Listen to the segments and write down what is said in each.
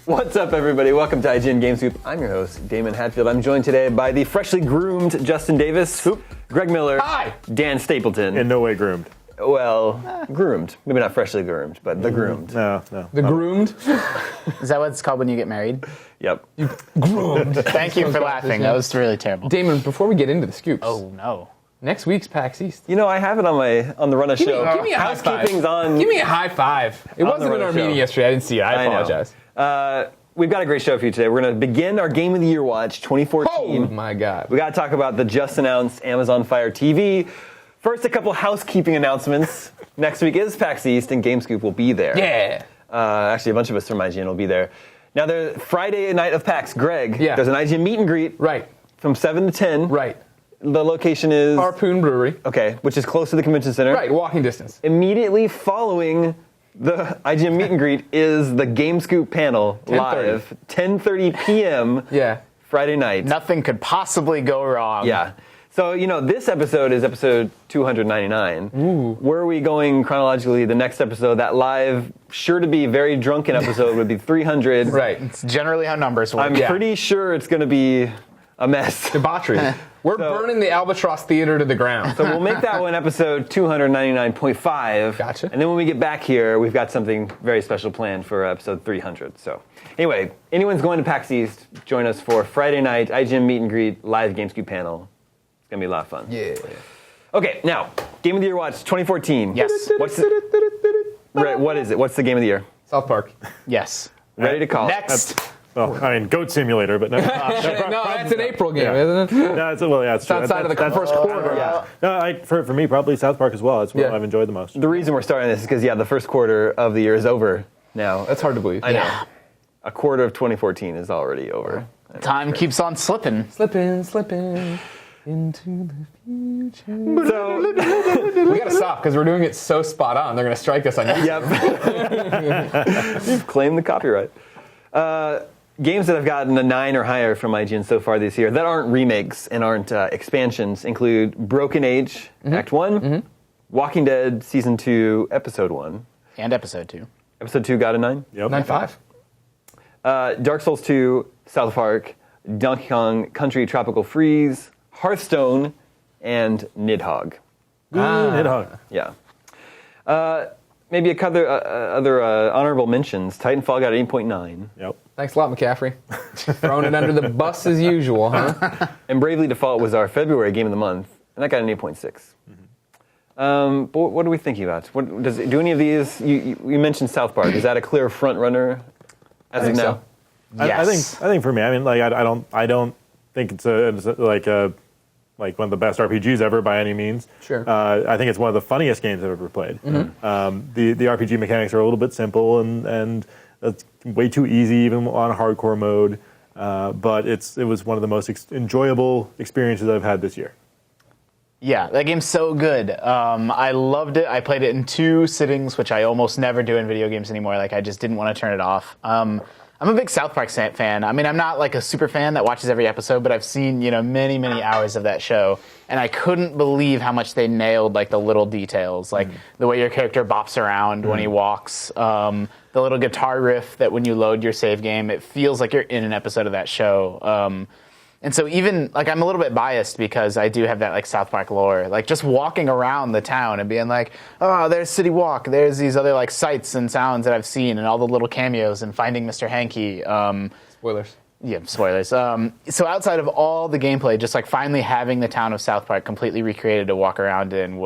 What's up, everybody? Welcome to IGN Game Scoop. I'm your host, Damon Hatfield. I'm joined today by the freshly groomed Justin Davis, Greg Miller, Hi. Dan Stapleton. In no way groomed. Well, groomed. Maybe not freshly groomed, but the groomed. No. The groomed? Is that what it's called when you get married? Yep. Groomed. Thank you for laughing. That was really terrible. Damon, before we get into the scoops. Oh, no. Next week's PAX East. You know, I have it on the run of show. Give me a high five. Housekeeping's on. Give me a high five. It wasn't in our meeting yesterday. I didn't see it. I apologize. We've got a great show for you today. We're going to begin our Game of the Year watch 2014. Oh, my God. We got to talk about the just announced Amazon Fire TV. First, a couple housekeeping announcements. Next week is PAX East, and Game Scoop will be there. Yeah. Actually, a bunch of us from IGN will be there. Now, there's Friday night of PAX. Greg, Yeah. There's an IGN meet and greet. Right. From 7 to 10. Right. The location is... Harpoon Brewery. Okay, which is close to the convention center. Right, walking distance. Immediately following the IGN meet and greet is the Game Scoop panel 10:30. live, 10:30 p.m. Yeah. Friday night. Nothing could possibly go wrong. Yeah. So, this episode is episode 299. Ooh. Were we going chronologically, the next episode, that live, sure to be very drunken episode would be 300. Right. It's generally how numbers work. I'm pretty sure it's going to be a mess. Debauchery. We're burning the Albatross Theater to the ground. So we'll make that one episode 299.5. Gotcha. And then when we get back here, we've got something very special planned for episode 300. So anyway, anyone's going to PAX East, join us for Friday night IGN meet and greet live Game Scoop panel. It's going to be a lot of fun. Yeah. Okay, now, Game of the Year watch 2014. Yes. What is it? What's the Game of the Year? South Park. Yes. Ready to call it. Next. Well, I mean, Goat Simulator, but no. No, that's an April game, isn't it? No, it's true. outside of the first quarter. Yeah. No, for me, probably South Park as well. It's what I've enjoyed the most. The reason we're starting this is because, the first quarter of the year is over now. That's hard to believe. I know. A quarter of 2014 is already over. Time keeps on slipping. Slipping into the future. So, We gotta stop because we're doing it so spot on. They're gonna strike us on YouTube. yep. You've claimed the copyright. Games that have gotten a 9 or higher from IGN so far this year that aren't remakes and aren't expansions include Broken Age, Act 1, Walking Dead, Season 2, Episode 1. And episode 2. Episode 2 got a 9. Yep. 9.5. Dark Souls 2, South Park, Donkey Kong Country Tropical Freeze, Hearthstone, and Nidhogg. Nidhogg. Yeah. Maybe a couple other honorable mentions. Titanfall got an 8.9. Yep. Thanks a lot, McCaffrey. Throwing it under the bus as usual, huh? And Bravely Default was our February game of the month, and that got an 8.6. But what are we thinking about? What do any of these? You mentioned South Park. Is that a clear front runner as of now? So. Yes. I think for me, I mean, like I don't think it's like one of the best RPGs ever by any means. Sure. I think it's one of the funniest games I've ever played. The RPG mechanics are a little bit simple and it's way too easy even on hardcore mode. But it was one of the most enjoyable experiences I've had this year. Yeah, that game's so good. I loved it. I played it in 2 sittings, which I almost never do in video games anymore. Like, I just didn't want to turn it off. I'm a big South Park fan. I mean, I'm not like a super fan that watches every episode, but I've seen, many, many hours of that show. And I couldn't believe how much they nailed, like, the little details. Like, the way your character bops around when he walks. The little guitar riff that when you load your save game, it feels like you're in an episode of that show. And so even, like, I'm a little bit biased because I do have that, like, South Park lore. Like, just walking around the town and being like, oh, there's City Walk. There's these other, like, sights and sounds that I've seen and all the little cameos and finding Mr. Hanky. Spoilers. Yeah, spoilers. So outside of all the gameplay, just, like, finally having the town of South Park completely recreated to walk around in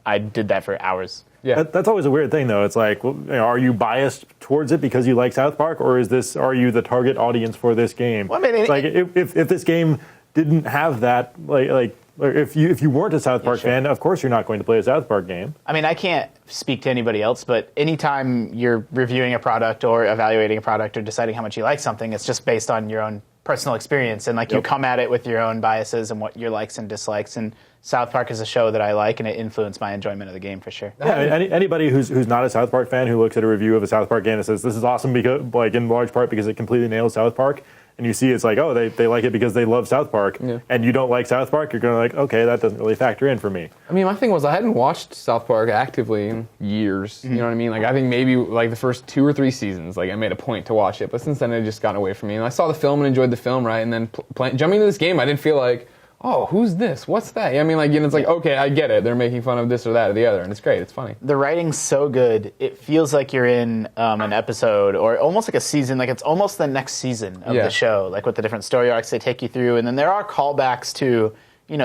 I did that for hours. Yeah. That's always a weird thing, though. It's like, are you biased towards it because you like South Park, or are you the target audience for this game? Well, I mean, it's like if this game didn't have that, like if you weren't a South Park fan, of course you're not going to play a South Park game. I mean, I can't speak to anybody else, but anytime you're reviewing a product or evaluating a product or deciding how much you like something, it's just based on your own personal experience, and you come at it with your own biases and what your likes and dislikes. And South Park is a show that I like, and it influenced my enjoyment of the game for sure. Yeah, anybody who's not a South Park fan who looks at a review of a South Park game and says this is awesome because, like, in large part because it completely nails South Park, and you see it's like, oh, they like it because they love South Park, and you don't like South Park, you're going to like, okay, that doesn't really factor in for me. I mean, my thing was I hadn't watched South Park actively in years. You know what I mean? Like, I think maybe like the first 2 or 3 seasons, like I made a point to watch it, but since then it had just gotten away from me. And I saw the film and enjoyed the film, right? And then jumping into this game, I didn't feel like, oh, who's this? What's that? I mean, like, it's like, okay, I get it. They're making fun of this or that or the other, and it's great. It's funny. The writing's so good. It feels like you're in an episode or almost like a season. Like, it's almost the next season of the show, like with the different story arcs they take you through. And then there are callbacks to,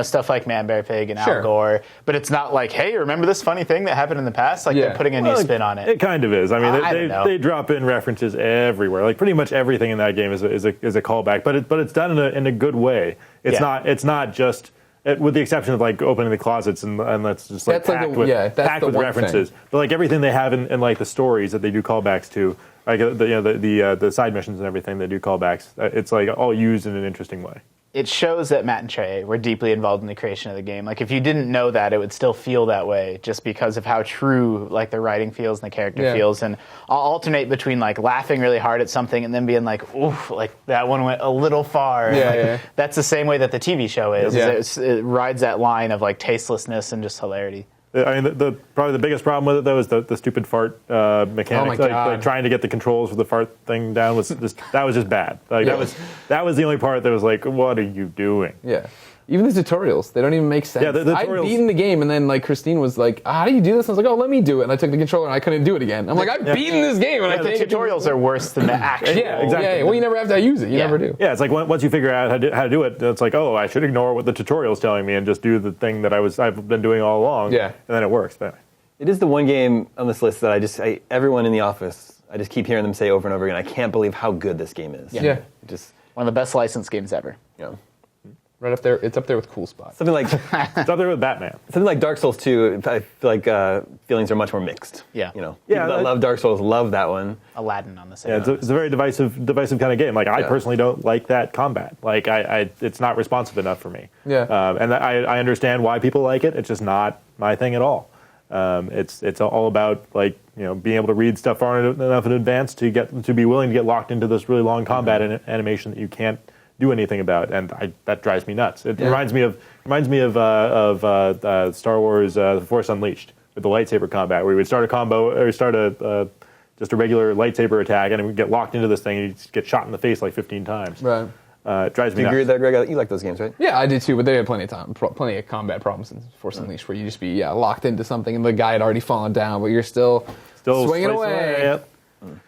stuff like Man, Bear, Pig and Al Gore. But it's not like, hey, remember this funny thing that happened in the past? Like, they're putting a new spin on it. It kind of is. I mean, they drop in references everywhere. Like, pretty much everything in that game is a callback. But it's done in a good way. It's not just... with the exception of like opening the closets and that's just like packed with references. But like everything they have in like the stories that they do callbacks to, like the side missions and everything they do callbacks. It's like all used in an interesting way. It shows that Matt and Trey were deeply involved in the creation of the game. Like, if you didn't know that, it would still feel that way just because of how true, like, the writing feels and the character feels. And I'll alternate between, like, laughing really hard at something and then being like, oof, like, that one went a little far. That's the same way that the TV show is. It rides that line of, like, tastelessness and just hilarity. I mean, probably the biggest problem with it, though, is the stupid fart mechanic. Oh my God. Like trying to get the controls for the fart thing down was just bad. Like that was the only part that was like, what are you doing? Yeah. Even the tutorials, they don't even make sense. Yeah, the tutorials. I'd beaten the game, and then like Christine was like, how do you do this? And I was like, oh, let me do it. And I took the controller, and I couldn't do it again. I'm like, I've beaten this game, and I The can't. tutorials are worse than the actual. Yeah, exactly. Yeah, well, you never have to use it. You never do. Yeah, it's like once you figure out how to do it, it's like, oh, I should ignore what the tutorial's telling me and just do the thing that I've been doing all along. Yeah. And then it works. But It is the one game on this list that everyone in the office, I just keep hearing them say over and over again, I can't believe how good this game is. Yeah. Just One of the best licensed games ever. Right up there. It's up there with Cool Spot. something like it's up there with Batman. something like Dark Souls 2. I feel like feelings are much more mixed. Yeah. People that love Dark Souls love that one. Aladdin on the same. Yeah, it's a very divisive kind of game. Like I personally don't like that combat. Like it's not responsive enough for me. Yeah. And I understand why people like it. It's just not my thing at all. It's all about like being able to read stuff far enough in advance to be willing to get locked into this really long combat animation that you can't do anything about, and that drives me nuts. It reminds me of Star Wars: The Force Unleashed with the lightsaber combat, where we would start a combo or start just a regular lightsaber attack, and we get locked into this thing, and you just get shot in the face like 15 times. Right. It drives me Do you nuts. agree with that, Greg? You like those games, right? Yeah, I did too, but they had plenty of combat problems in Force Unleashed where you just be locked into something and the guy had already fallen down, but you're still swinging away. Yep.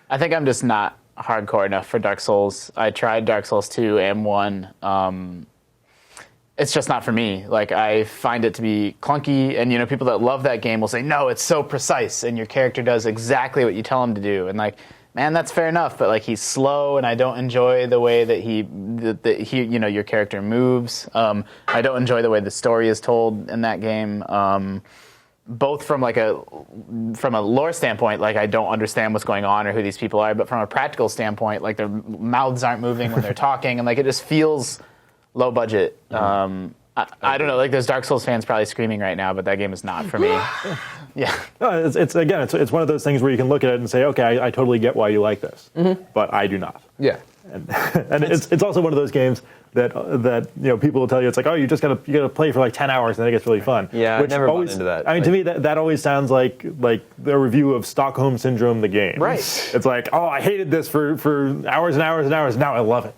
I think I'm just not hardcore enough for Dark Souls. I tried Dark Souls 2 and 1. It's just not for me. Like, I find it to be clunky, and people that love that game will say, no, it's so precise, and your character does exactly what you tell him to do. And like, man, that's fair enough, but like he's slow, and I don't enjoy the way that he your character moves. I don't enjoy the way the story is told in that game. Both from a lore standpoint, like I don't understand what's going on or who these people are, but from a practical standpoint, like their mouths aren't moving when they're talking, and like it just feels low budget. I don't know. Like there's Dark Souls fans probably screaming right now, but that game is not for me. Yeah. No, it's one of those things where you can look at it and say, okay, I totally get why you like this, but I do not. Yeah. And it's also one of those games that people will tell you it's like, oh, you gotta play for like 10 hours and then it gets really fun. Yeah, I never bought into that. I mean, to me that always sounds like the review of Stockholm Syndrome, the game. Right. It's like, oh, I hated this for hours and hours and hours. Now I love it.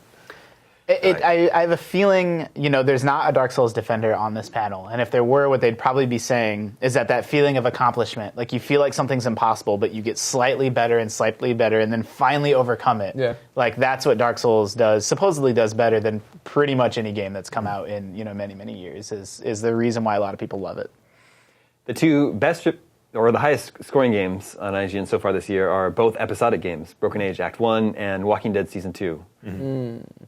I have a feeling, there's not a Dark Souls defender on this panel. And if there were, what they'd probably be saying is that feeling of accomplishment. Like you feel like something's impossible, but you get slightly better and then finally overcome it. Yeah. Like that's what Dark Souls supposedly does better than pretty much any game that's come out in, many, many years is the reason why a lot of people love it. The two best or the highest scoring games on IGN so far this year are both episodic games, Broken Age Act 1 and Walking Dead Season 2. Mm-hmm.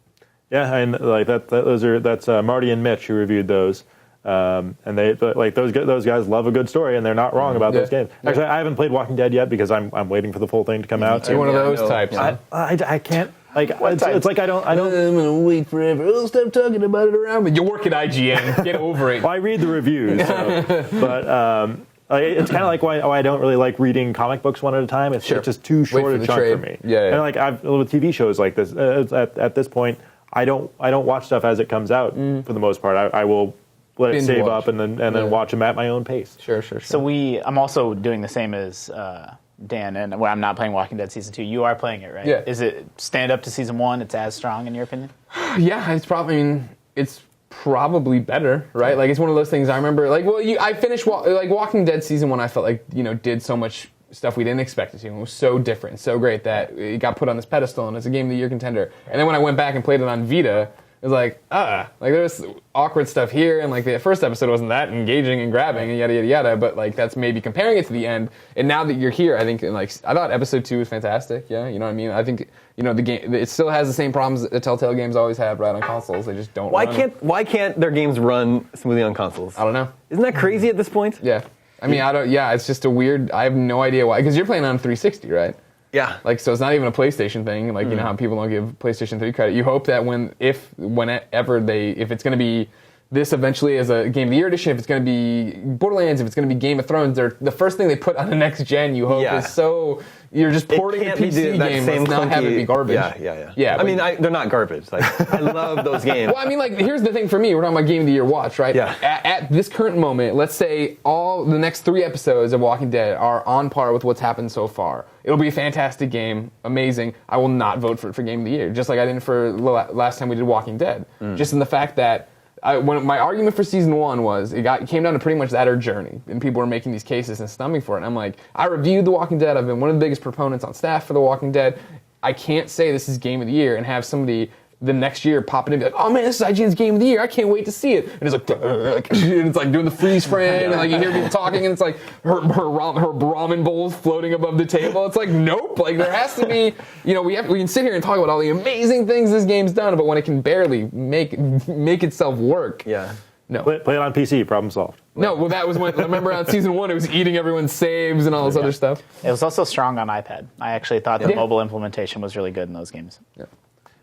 Yeah, and like that's Marty and Mitch who reviewed those, and they like those guys love a good story, and they're not wrong about those games. Actually, I haven't played Walking Dead yet because I'm waiting for the full thing to come out. You're one of those types. Yeah. I can't. Like it's like I don't. I'm gonna wait forever. Oh, stop talking about it around me. You work at IGN. Get over it. Well, I read the reviews, but It's kind of like why I don't really like reading comic books one at a time. It's just too short for a the chunk trade. for me. Yeah. And like with TV shows like this, at this point, I don't watch stuff as it comes out for the most part. I will let it Binge save watch. up and then watch them at my own pace. Sure. So I'm also doing the same as Dan, and when I'm not playing Walking Dead Season 2, you are playing it, right? Yeah. Is it stand up to Season 1? It's as strong, in your opinion? Yeah, it's probably better, right? Like, it's one of those things I remember, like, I finished, Walking Dead Season 1, I felt like, did so much stuff we didn't expect it to, and it was so different, so great that it got put on this pedestal, and it's a Game of the Year contender. And then when I went back and played it on Vita, it was like, there's awkward stuff here, and like the first episode wasn't that engaging and grabbing, and yada, yada, yada, but like that's maybe comparing it to the end, and now that you're here, I think, I thought Episode 2 was fantastic, yeah, you know what I mean? I think, the game, it still has the same problems that Telltale games always have, right, on consoles, they just don't Why run. can't their games run smoothly on consoles? I don't know. Isn't that crazy at this point? Yeah. I mean, it's just a weird, I have no idea why, because you're playing on 360, right? Yeah. Like, so it's not even a PlayStation thing. Like, you know how people don't give PlayStation 3 credit. You hope that if it's going to be this eventually as a Game of the Year edition, if it's going to be Borderlands, if it's going to be Game of Thrones, the first thing they put on the next gen, you hope, is so you're just porting a PC game. Let's not have it be garbage. Yeah. I mean, they're not garbage. Like, I love those games. Well, I mean, like, here's the thing for me. We're talking about Game of the Year watch, right? Yeah. At this current moment, let's say all the next 3 episodes of Walking Dead are on par with what's happened so far. It'll be a fantastic game, amazing. I will not vote for it for Game of the Year, just like I didn't for last time we did Walking Dead. Just in the fact that when my argument for Season 1 was, it came down to pretty much that or Journey, and people were making these cases and stumbling for it. And I'm like, I reviewed The Walking Dead. I've been one of the biggest proponents on staff for The Walking Dead. I can't say this is Game of the Year and have somebody the next year popping in and be like, oh man, this is IGN's Game of the Year. I can't wait to see it. And it's like, and it's like doing the freeze frame, and like you hear people talking, and it's like her ramen bowls floating above the table. It's like, nope. Like, there has to be, we can sit here and talk about all the amazing things this game's done, but when it can barely make itself work. Yeah. No. Play it on PC, problem solved. No, well, that was when, remember on Season 1, it was eating everyone's saves and all this other stuff. It was also strong on iPad. I actually thought the mobile implementation was really good in those games. Yeah.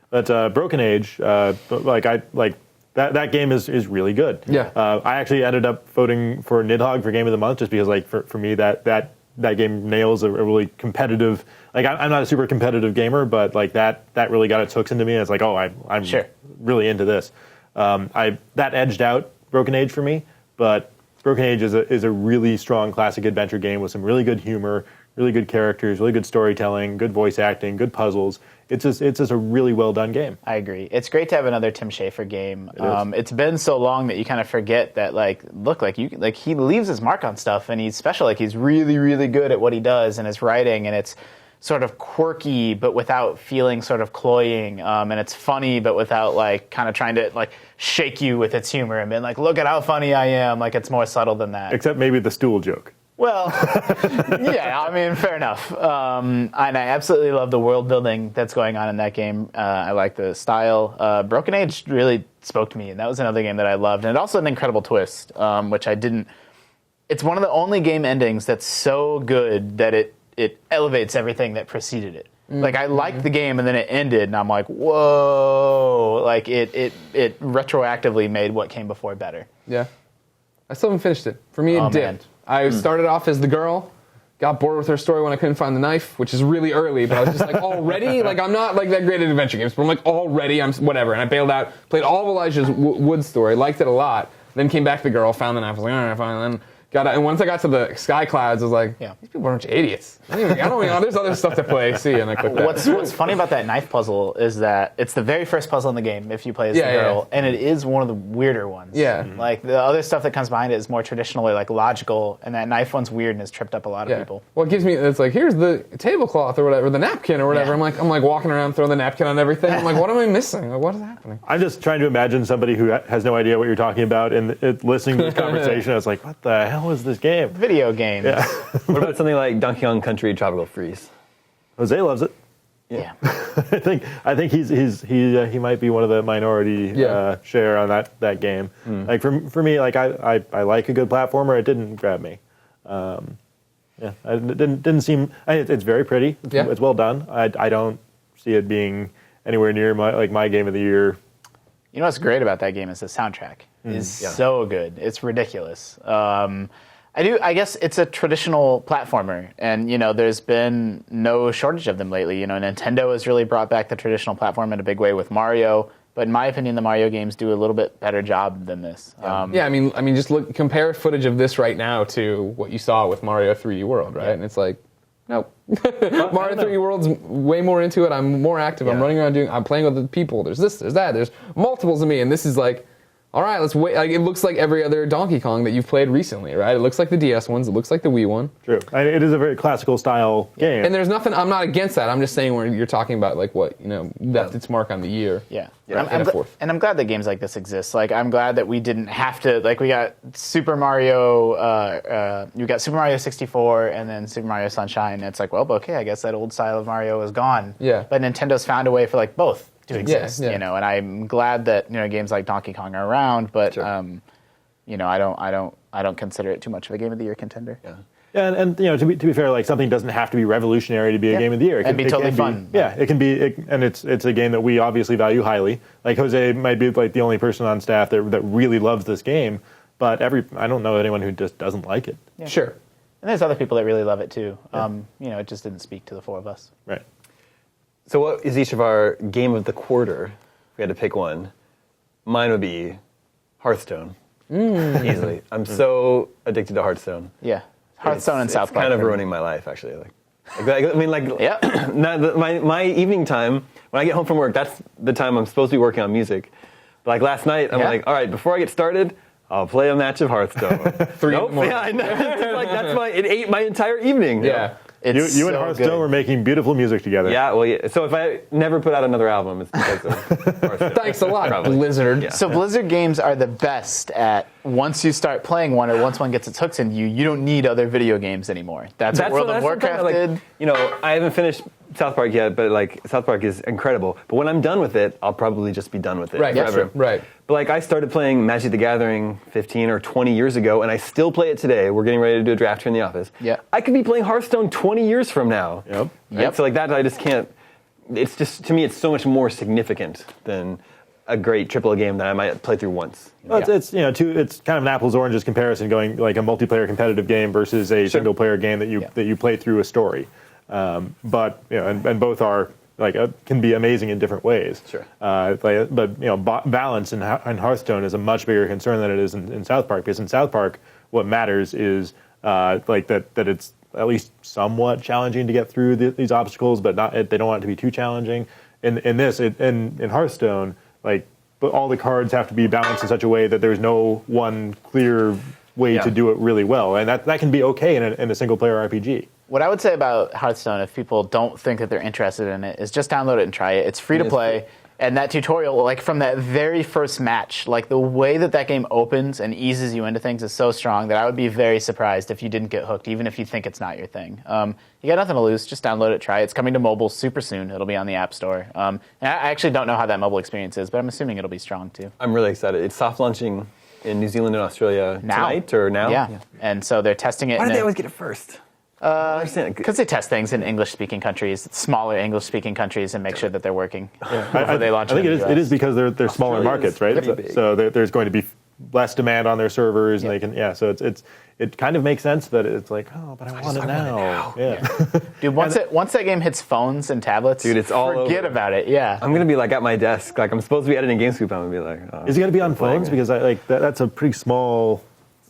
But Broken Age, that game is really good. Yeah. I actually ended up voting for Nidhogg for Game of the Month just because, like, for me that game nails a really competitive. Like, I'm not a super competitive gamer, but like that really got its hooks into me. And it's like, oh, I'm Sure. really into this. That edged out Broken Age for me, but Broken Age is a really strong classic adventure game with some really good humor, really good characters, really good storytelling, good voice acting, good puzzles. It's just a really well done game. I agree. It's great to have another Tim Schafer game. It's been so long that you kind of forget that, he leaves his mark on stuff, and he's special. Like, he's really, really good at what he does and his writing, and it's sort of quirky but without feeling sort of cloying, and it's funny but without kind of trying to shake you with its humor and being like, look at how funny I am. Like, it's more subtle than that. Except maybe the stool joke. Well, yeah, I mean, fair enough. And I absolutely love the world building that's going on in that game. I like the style. Broken Age really spoke to me, and that was another game that I loved. And it also had an incredible twist, which I didn't. It's one of the only game endings that's so good that it elevates everything that preceded it. Like, I liked the game, and then it ended, and I'm like, whoa! Like, it retroactively made what came before better. Yeah. I still haven't finished it. For me, it dipped. I started off as the girl, got bored with her story when I couldn't find the knife, which is really early, but I was just like, already? Like, I'm not like that great at adventure games, but I'm like, already, I'm whatever. And I bailed out, played all of Elijah's Wood story, liked it a lot, then came back to the girl, found the knife, I was like, all right, fine, and then and once I got to the sky clouds, I was like, these people are a bunch of idiots. I don't even know, there's other stuff to play, see, and I clicked that. What's funny about that knife puzzle is that it's the very first puzzle in the game if you play as the girl, and it is one of the weirder ones. Yeah. Like, the other stuff that comes behind it is more traditionally, logical, and that knife one's weird and has tripped up a lot of people. Well, it gives me, it's like, here's the tablecloth or whatever, the napkin or whatever. Yeah. I'm like walking around throwing the napkin on everything. I'm like, what am I missing? Like, what is happening? I'm just trying to imagine somebody who has no idea what you're talking about and listening to this conversation. I was like, what the hell is this game? Video games. Yeah. What about something like Donkey Kong Country Tropical Freeze? Jose loves it. Yeah. I think he might be one of the minority share on that game. Like for me, like I like a good platformer. It didn't grab me. It didn't seem. It's very pretty. It's well done. I don't see it being anywhere near my game of the year. You know what's great about that game is the soundtrack is so good. It's ridiculous. I guess it's a traditional platformer, and there's been no shortage of them lately. Nintendo has really brought back the traditional platform in a big way with Mario. But in my opinion, the Mario games do a little bit better job than this. I mean, just compare footage of this right now to what you saw with Mario 3D World, right? Yeah. And it's like, no. Mario 3D World's way more into it. I'm more active. I'm running around I'm playing with the people. There's this, there's that. There's multiples of me, and this is like, all right, let's wait. Like, it looks like every other Donkey Kong that you've played recently, right? It looks like the DS ones. It looks like the Wii one. True. It is a very classical style game. And there's nothing. I'm not against that. I'm just saying where you're talking about like what left its mark on the year. Yeah. And I'm glad that games like this exist. Like, I'm glad that we didn't have to. Like, we got Super Mario. You got Super Mario 64 and then Super Mario Sunshine. And it's like, well, okay, I guess that old style of Mario is gone. Yeah. But Nintendo's found a way for like both to exist, and I'm glad that games like Donkey Kong are around, but I don't consider it too much of a Game of the Year contender. Yeah, and to be fair, like something doesn't have to be revolutionary to be a Game of the Year. It can be totally fun. It can be, and it's a game that we obviously value highly. Like Jose might be like the only person on staff that really loves this game, but I don't know anyone who just doesn't like it. Yeah. Sure. And there's other people that really love it too. It just didn't speak to the four of us. Right. So what is each of our game of the quarter? If we had to pick one, mine would be Hearthstone. Easily. I'm so addicted to Hearthstone. Yeah. Hearthstone and South Park. It's kind of ruining my life, actually. My evening time, when I get home from work, that's the time I'm supposed to be working on music. But like last night, I'm like, all right, before I get started, I'll play a match of Hearthstone. 3 in the morning. Yeah, I know. It ate my entire evening. Yeah. You and Hearthstone were making beautiful music together. Yeah, well, yeah. So if I never put out another album, it's because of Hearthstone. Thanks a lot, Probably. Blizzard. Yeah. So Blizzard games are the best at once you start playing one, or once one gets its hooks in you, you don't need other video games anymore. That's what World of Warcraft did. I haven't finished South Park yet, but like South Park is incredible. But when I'm done with it, I'll probably just be done with it forever. Right. But like I started playing Magic the Gathering 15 or 20 years ago, and I still play it today. We're getting ready to do a draft here in the office. Yeah. I could be playing Hearthstone 20 years from now. Yep. Right? So like that, I just can't. It's just, to me, it's so much more significant than a great AAA game that I might play through once. Well, it's kind of an apples oranges comparison, going like a multiplayer competitive game versus a single player game that you play through a story. But and both are like can be amazing in different ways. Sure. But balance in Hearthstone is a much bigger concern than it is in South Park, because in South Park what matters is like that it's at least somewhat challenging to get through these obstacles, but they don't want it to be too challenging. In Hearthstone, like, but all the cards have to be balanced in such a way that there's no one clear way to do it really well, and that can be okay in a single player RPG. What I would say about Hearthstone, if people don't think that they're interested in it, is just download it and try it. It's free to play. And that tutorial, like from that very first match, like the way that game opens and eases you into things is so strong that I would be very surprised if you didn't get hooked, even if you think it's not your thing. You got nothing to lose. Just download it, try it. It's coming to mobile super soon. It'll be on the App Store. And I actually don't know how that mobile experience is, but I'm assuming it'll be strong too. I'm really excited. It's soft launching in New Zealand and Australia tonight or now? Yeah. And so they're testing it. Why do they always get it first? Because they test things in English-speaking countries, smaller English-speaking countries, and make sure that they're working before they launch. I think it is because they're smaller markets, right? So there's going to be less demand on their servers, and they can. So it kind of makes sense that it's like, oh, but I want it now. Yeah. Dude, once that game hits phones and tablets, dude, it's all forget over. about it. Yeah. I'm gonna be like at my desk, like I'm supposed to be editing GameScoop. I'm gonna be like, oh, is it gonna be on phones? Because that's a pretty small.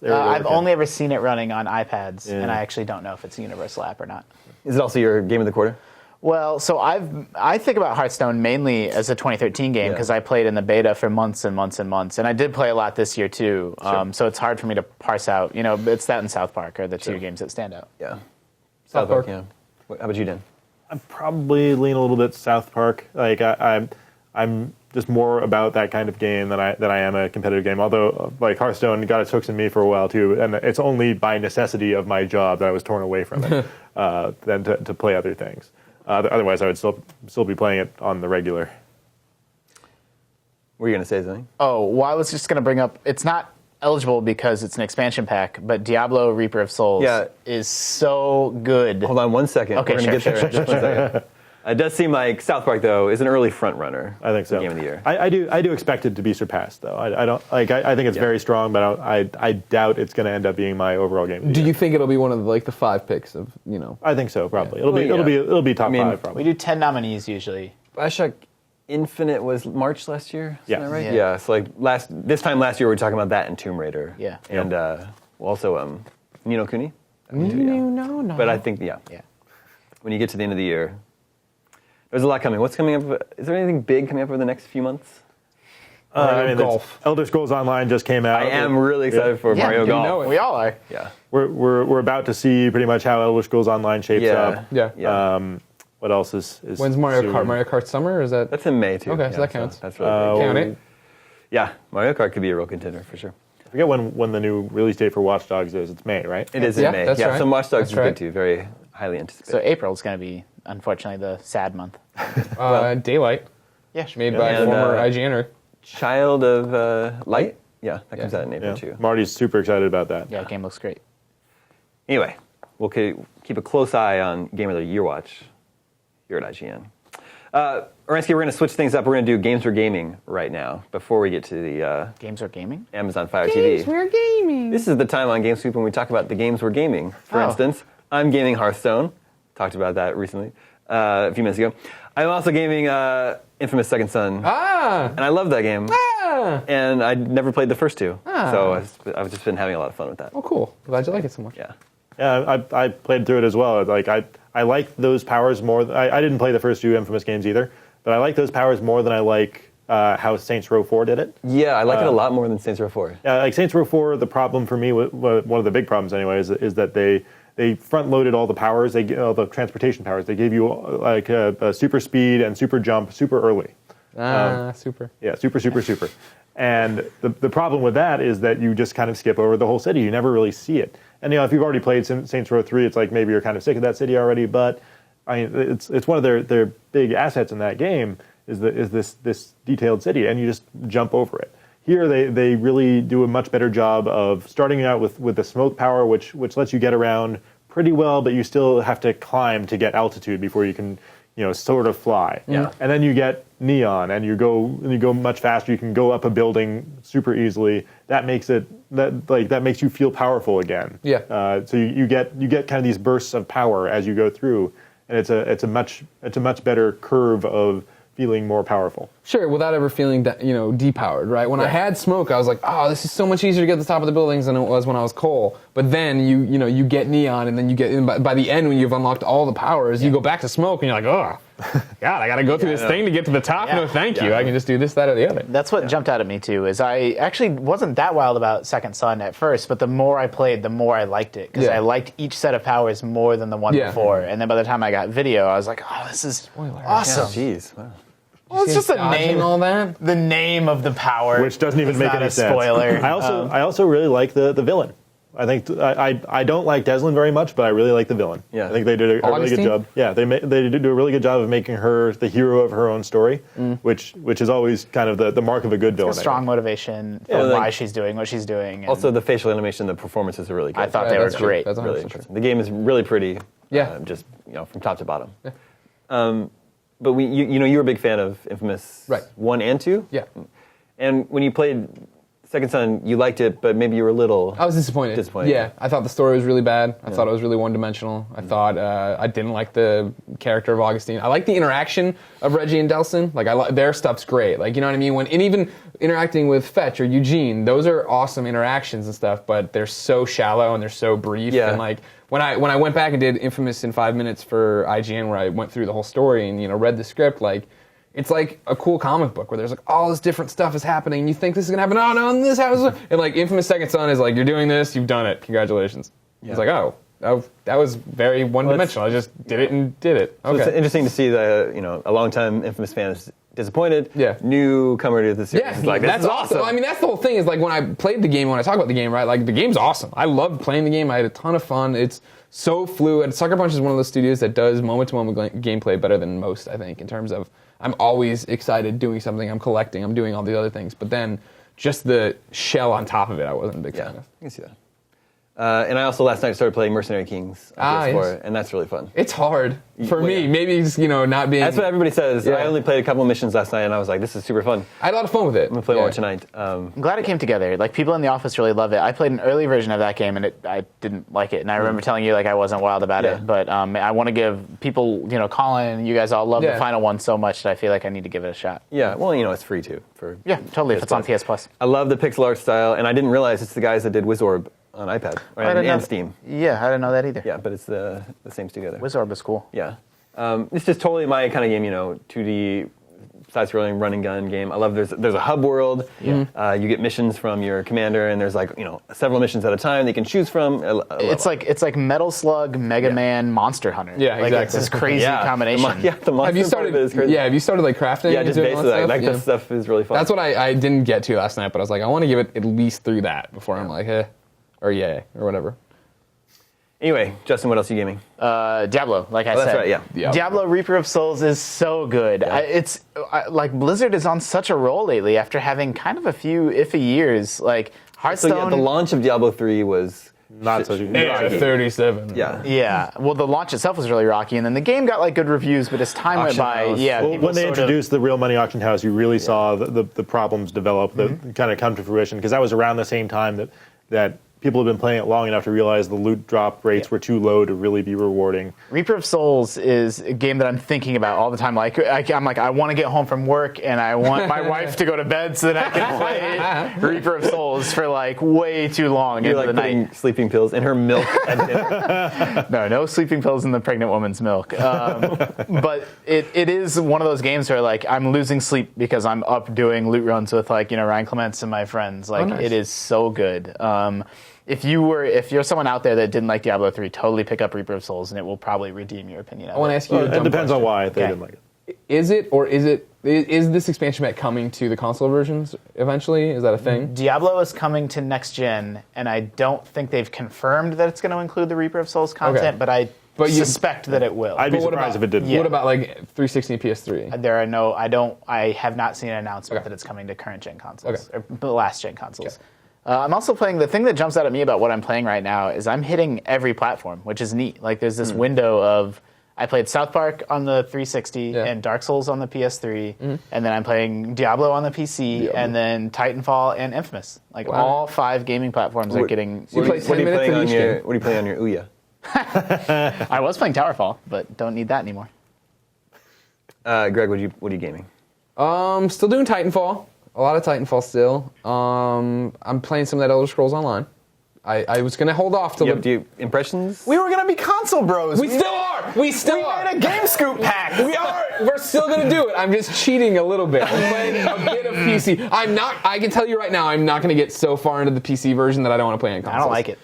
I've only ever seen it running on iPads, and I actually don't know if it's a universal app or not. Is it also your game of the quarter? Well, so I think about Hearthstone mainly as a 2013 game because I played in the beta for months and months and months, and I did play a lot this year too. Sure. So it's hard for me to parse out. It's that and South Park are the two games that stand out. Yeah, South Park. Yeah. How about you, Dan? I'm probably lean a little bit South Park. Like I'm just more about that kind of game than I am a competitive game. Although, like Hearthstone got its hooks in me for a while too, and it's only by necessity of my job that I was torn away from it than to play other things. Otherwise, I would still be playing it on the regular. Were you going to say something? Oh, well, I was just going to bring up, it's not eligible because it's an expansion pack, but Diablo Reaper of Souls is so good. Hold on one second. Okay, We're going to get there in just 1 second. It does seem like South Park, though, is an early front runner. I think so. Game of the year. I do expect it to be surpassed, though. I don't like. I think it's very strong, but I doubt it's going to end up being my overall game of the year. Do you think it'll be one of the 5 picks of I think so. Probably. Yeah. It'll be top 5 probably. We do 10 nominees usually. Bioshock Infinite was March last year. Is Yeah. that right? Yeah. Yeah. So this time last year, we were talking about that and Tomb Raider. Yeah. And also Ni no Kuni. No. But I think Yeah. when you get to the end of the year, there's a lot coming. What's coming up? Is there anything big coming up over the next few months? Golf. Elder Scrolls Online just came out. I am really excited for Yeah, Mario you Golf. know it. We all are. Yeah. We're about to see pretty much how Elder Scrolls Online shapes up. Yeah. What else is When's Mario soon? Kart? Mario Kart Summer? Or is that? That's in May too. Okay, so that counts. That's really big. Count it. Yeah, Mario Kart could be a real contender for sure. I forget when the new release date for Watch Dogs is. It's May, right? It is in Yeah, May. that's Yeah, right. some Watch Dogs That's is right. good too. Very highly anticipated. So April's going to be, unfortunately, the sad month. Daylight, Yeah, sure. made by And, former IGNer. Child of Light. Yeah, that comes out in April Yeah. too. Marty's super excited about that. Yeah, game looks great. Anyway, we'll keep a close eye on Game of the Year Watch here at IGN. Oransky, we're going to switch things up. We're going to do Games We're Gaming right now before we get to the Games or gaming? Amazon Fire TV. We're gaming. This is the time on GameScoop when we talk about the games we're gaming. For Oh. instance, I'm gaming Hearthstone. Talked about that recently, a few minutes ago. I'm also gaming Infamous Second Son, and I love that game. And I'd never played the first two, so I've just been having a lot of fun with that. Oh, cool. Glad you like it so much. Yeah. Yeah, I played through it as well. Like I like those powers more. I didn't play the first 2 Infamous games either, but I like those powers more than I like how Saints Row 4 did it. Yeah, I like it a lot more than Saints Row 4. Yeah, like Saints Row 4, the problem for me, one of the big problems anyway, is that they front-loaded all the powers, all the transportation powers. They gave you like a super speed and super jump super early. Super. Yeah, super. And the problem with that is that you just kind of skip over the whole city. You never really see it. And if you've already played Saints Row 3, it's like maybe you're kind of sick of that city already. But I mean, it's one of their big assets in that game is this detailed city, and you just jump over it. Here they really do a much better job of starting out with the smoke power, which lets you get around pretty well, but you still have to climb to get altitude before you can sort of fly. Yeah. And then you get neon, and you go much faster. You can go up a building super easily. That makes you feel powerful again. Yeah. So you get kind of these bursts of power as you go through, and it's a much better curve of feeling more powerful. Sure, without ever feeling depowered, right? When I had smoke, I was like, oh, this is so much easier to get to the top of the buildings than it was when I was coal. But then you get neon, and then you get by the end when you've unlocked all the powers, you go back to smoke, and you're like, oh, God, I got to go through this thing to get to the top. Yeah. No, thank you. I can just do this, that, or the other. That's what jumped out at me too. Is I actually wasn't that wild about Second Son at first, but the more I played, the more I liked it because I liked each set of powers more than the one before. And then by the time I got video, I was like, oh, this is awesome. Jeez. Wow. Well, it's just a Dodging name. all that. The name of the power, Which doesn't even It's make not any a sense. spoiler. I also really like the villain. I think I don't like Deslin very much, but I really like the villain. Yeah. I think they did a really good Augustine? job. Yeah, they did a really good job of making her the hero of her own story, which is always kind of the mark of a good villain. a strong motivation for why she's doing what she's doing. And Also, the facial animation, the performances are really good. I thought Yeah, they were that's true. great. That's 100% really true. impressive. The game is really pretty. Yeah. Just from top to bottom. Yeah. But you were a big fan of Infamous 1 and 2. Yeah. And when you played Second Son, you liked it, but maybe you were a little. I was disappointed. Yeah, I thought the story was really bad. I thought it was really one-dimensional. I thought I didn't like the character of Augustine. I like the interaction of Reggie and Delsin. Like their stuff's great. Like you know what I mean. And even interacting with Fetch or Eugene, those are awesome interactions and stuff. But they're so shallow and they're so brief. Yeah. And like when I went back and did Infamous in 5 minutes for IGN, where I went through the whole story and read the script, like. It's like a cool comic book where there's like all this different stuff is happening and you think this is gonna happen. Oh no, and this happens. And like Infamous Second Son is like, you're doing this, you've done it, congratulations. It's like, oh, that was very one-dimensional. I just did it and did it. So it's interesting to see that a longtime Infamous fan is disappointed. Yeah. Newcomer to the series. Yeah, is like, this is awesome. I mean, that's the whole thing. Is like when I played the game, when I talk about the game, right? Like the game's awesome. I loved playing the game. I had a ton of fun. It's so fluid. Sucker Punch is one of those studios that does moment-to-moment gameplay better than most. I think in terms of I'm always excited doing something. I'm collecting. I'm doing all these other things. But then just the shell on top of it, I wasn't a big fan of. I can see And I also last night started playing Mercenary Kings on PS4, yes. and that's really fun. It's hard for me. yeah. Maybe just, not being... That's what everybody says. Yeah. I only played a couple missions last night, and I was like, this is super fun. I had a lot of fun with it. I'm going to play more tonight. I'm glad it came together. Like, people in the office really love it. I played an early version of that game, and I didn't like it. And I remember telling you, like, I wasn't wild about it. But I want to give people, Colin and you guys all love the final one so much that I feel like I need to give it a shot. Yeah, well, it's free, too. Totally, if it's on PS Plus. I love the pixel art style, and I didn't realize it's the guys that did Wizorb on iPad and Steam. Yeah, I didn't know that either. Yeah, but it's the same together. Wizorb is cool. Yeah. It's just totally my kind of game, 2D side-scrolling run and gun game. I love there's a hub world. Yeah. You get missions from your commander, and there's several missions at a time that you can choose from. It's like Metal Slug, Mega Man, Monster Hunter. Yeah, exactly. It's this crazy combination. The monster Have you started? part is crazy. Yeah, have you started crafting? Yeah, just basically that stuff is really fun. That's what I didn't get to last night, but I was like, I want to give it at least through that before I'm like, or yay, or whatever. Anyway, Justin, what else are you gaming? Diablo, like I said. That's right, yeah. Diablo Reaper of Souls is so good. Yeah. Blizzard is on such a roll lately after having kind of a few iffy years. Like Hearthstone. So yeah, the launch of Diablo 3 was not so good. 37. Yeah. Yeah. Well, the launch itself was really rocky, and then the game got good reviews, but as time went by, when they introduced the real money auction house, you really saw the problems develop that kind of come to fruition, because that was around the same time that people have been playing it long enough to realize the loot drop rates were too low to really be rewarding. Reaper of Souls is a game that I'm thinking about all the time. I'm like, I want to get home from work, and I want my wife to go to bed so that I can play Reaper of Souls for way too long You're into the putting night. sleeping pills in her milk at dinner. No sleeping pills in the pregnant woman's milk. But it is one of those games where I'm losing sleep because I'm up doing loot runs with Ryan Clements and my friends. Nice. It is so good. If you're someone out there that didn't like Diablo 3, totally pick up Reaper of Souls, and it will probably redeem your opinion. I want to ask you. It depends on why they didn't like it. Is this expansion pack coming to the console versions eventually? Is that a thing? Diablo is coming to next gen, and I don't think they've confirmed that it's going to include the Reaper of Souls content, but I suspect that it will. I'd be surprised if it didn't. Yeah. What about 360 and PS3? I have not seen an announcement that it's coming to current gen consoles or the last gen consoles. Okay. I'm also playing, the thing that jumps out at me about what I'm playing right now is I'm hitting every platform, which is neat. There's this window of, I played South Park on the 360 and Dark Souls on the PS3, and then I'm playing Diablo on the PC, and then Titanfall and Infamous. All 5 gaming platforms are getting... What are you playing on your Ouya? I was playing Towerfall, but don't need that anymore. Greg, what are you gaming? Still doing Titanfall. A lot of Titanfall still. I'm playing some of that Elder Scrolls Online. I was going to hold off till... Do you impressions? We were going to be console bros. We still are! We made a Game Scoop pack! We are! We're still going to do it. I'm just cheating a little bit. I'm playing a bit of PC. I can tell you right now, I'm not going to get so far into the PC version that I don't want to play on consoles. I don't like it.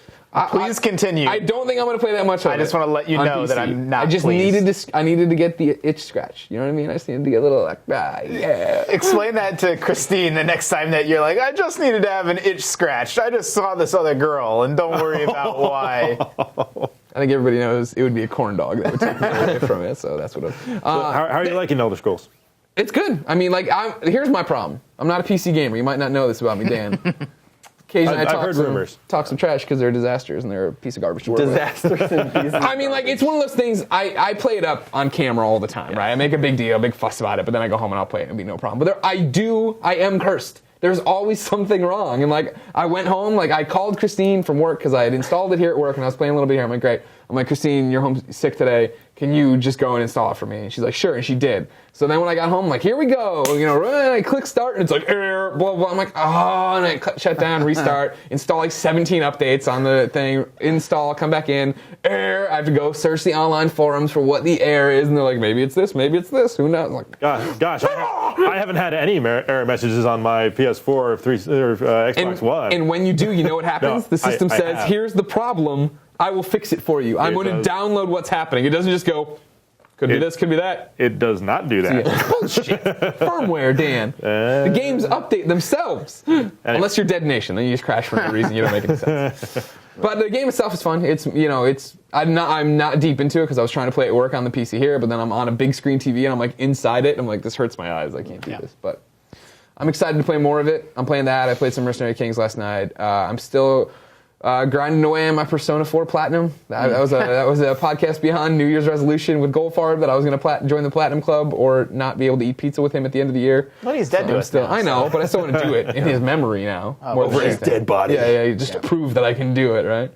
Please continue. I don't think I'm going to play that much of it. I just want to let you know PC. that I'm not I just pleased. needed to get the itch scratch. You know what I mean? I just needed to get a little yeah. Explain that to Christine the next time that you're like, I just needed to have an itch scratched. I just saw this other girl, and don't worry about why. I think everybody knows it would be a corn dog that would take me away from it, so that's what how are you liking Elder Scrolls? It's good. I mean, here's my problem. I'm not a PC gamer. You might not know this about me, Dan. Occasionally I've heard rumors. Talk some trash because they're disasters and they're a piece of garbage to work with. Disasters and pieces of I mean, it's one of those things, I play it up on camera all the time, right? I make a big deal, a big fuss about it, but then I go home and I'll play it and it'll be no problem. But I am cursed. There's always something wrong. And I went home, I called Christine from work because I had installed it here at work and I was playing a little bit here. I'm like, great. I'm like, Christine, you're home sick today. Can you just go and install it for me? And she's like, sure. And she did. So then when I got home, I'm like, here we go. And I click start and it's like, error, blah, blah. I'm like, oh, and I shut down, restart, install 17 updates on the thing, install, come back in, error. I have to go search the online forums for what the error is. And they're like, maybe it's this, who knows? I'm like, gosh, I haven't had any error messages on my PS4 or Xbox One. And when you do, you know what happens? No, the system I says, have. Here's the problem. I will fix it for you. I'm going to download what's happening. It doesn't just go, could be this, could be that. It does not do that. Bullshit. Firmware, Dan. The games update themselves. Unless you're Dead Nation, then you just crash for no reason. You don't make any sense. But the game itself is fun. I'm not deep into it because I was trying to play it at work on the PC here, but then I'm on a big screen TV and I'm inside it. And I'm like, this hurts my eyes. I can't do this. But I'm excited to play more of it. I'm playing that. I played some Mercenary Kings last night. I'm still Grinding away on my Persona 4 Platinum. That was a podcast beyond New Year's resolution with Goldfarb that I was going to join the Platinum Club or not be able to eat pizza with him at the end of the year. Well, he's dead to us now, I know, but I still want to do it in his memory now. Over his dead body. Yeah, just to prove that I can do it, right?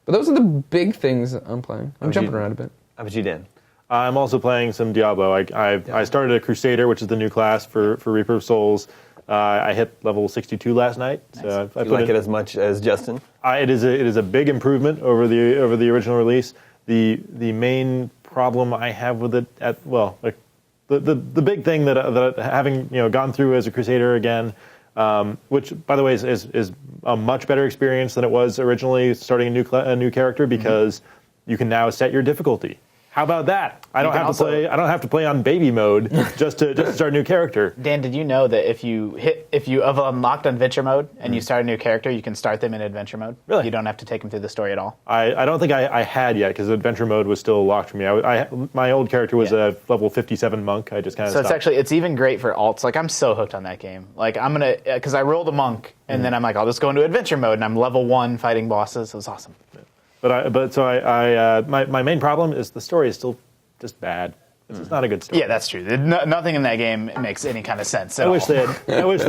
But those are the big things I'm playing. I'm jumping around a bit. How about you, Dan? I'm also playing some Diablo. I started a Crusader, which is the new class for Reaper of Souls. I hit level 62 last night. So I like it as much as Justin? It is a big improvement over the original release. The main problem I have with it, the big thing that having gone through as a Crusader again, which by the way is a much better experience than it was originally starting a new character because you can now set your difficulty. How about that? I don't have to play on baby mode just to start a new character. Dan, did you know that if you have unlocked adventure mode and you start a new character, you can start them in adventure mode? Really? You don't have to take them through the story at all. I don't think I had yet because adventure mode was still locked for me. My old character was a level 57 monk. I just kind of it's even great for alts. Like I'm so hooked on that game. Like because I rolled a monk and then I'm like I'll just go into adventure mode and I'm level 1 fighting bosses. It was awesome. My main problem is the story is still just bad. It's not a good story. Yeah, that's true. Nothing in that game makes any kind of sense at I all. wish they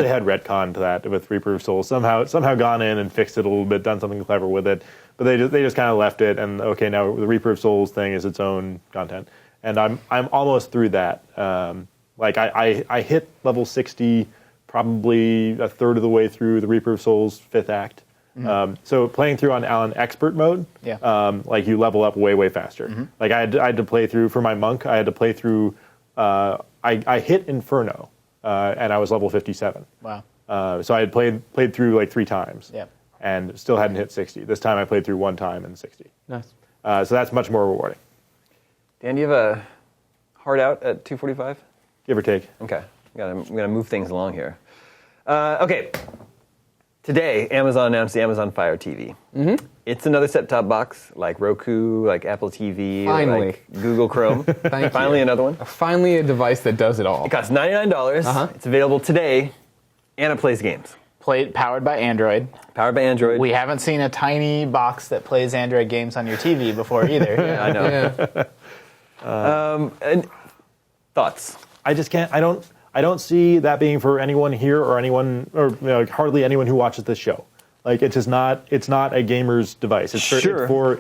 had retconned that with Reaper of Souls. Somehow gone in and fixed it a little bit, done something clever with it. But they just kind of left it. And okay, now the Reaper of Souls thing is its own content. And I'm almost through that. I hit level 60 probably a third of the way through the Reaper of Souls 5th act. So playing through on expert mode, you level up way faster. Like I had to play through for my monk. I had to play through. I hit Inferno, and I was level 57. Wow. So I had played through like 3 times. Yep. And still hadn't hit 60. This time I played through 1 time and 60. Nice. So that's much more rewarding. Dan, do you have a hard out at 2:45? Give or take. Okay. I'm gonna move things along here. Okay. Today, Amazon announced the Amazon Fire TV. It's another set-top box, like Roku, like Apple TV, Finally. like Google Chrome. Finally, another one. Finally, a device that does it all. It costs $99. It's available today, and it plays games. Powered by Android. Powered by Android. We haven't seen a tiny box that plays Android games on your TV before either. Yeah, I know. Yeah. And thoughts? I just can't. I don't see that being for anyone here or anyone or hardly anyone who watches this show. Like it's just not. It's not a gamer's device. It's for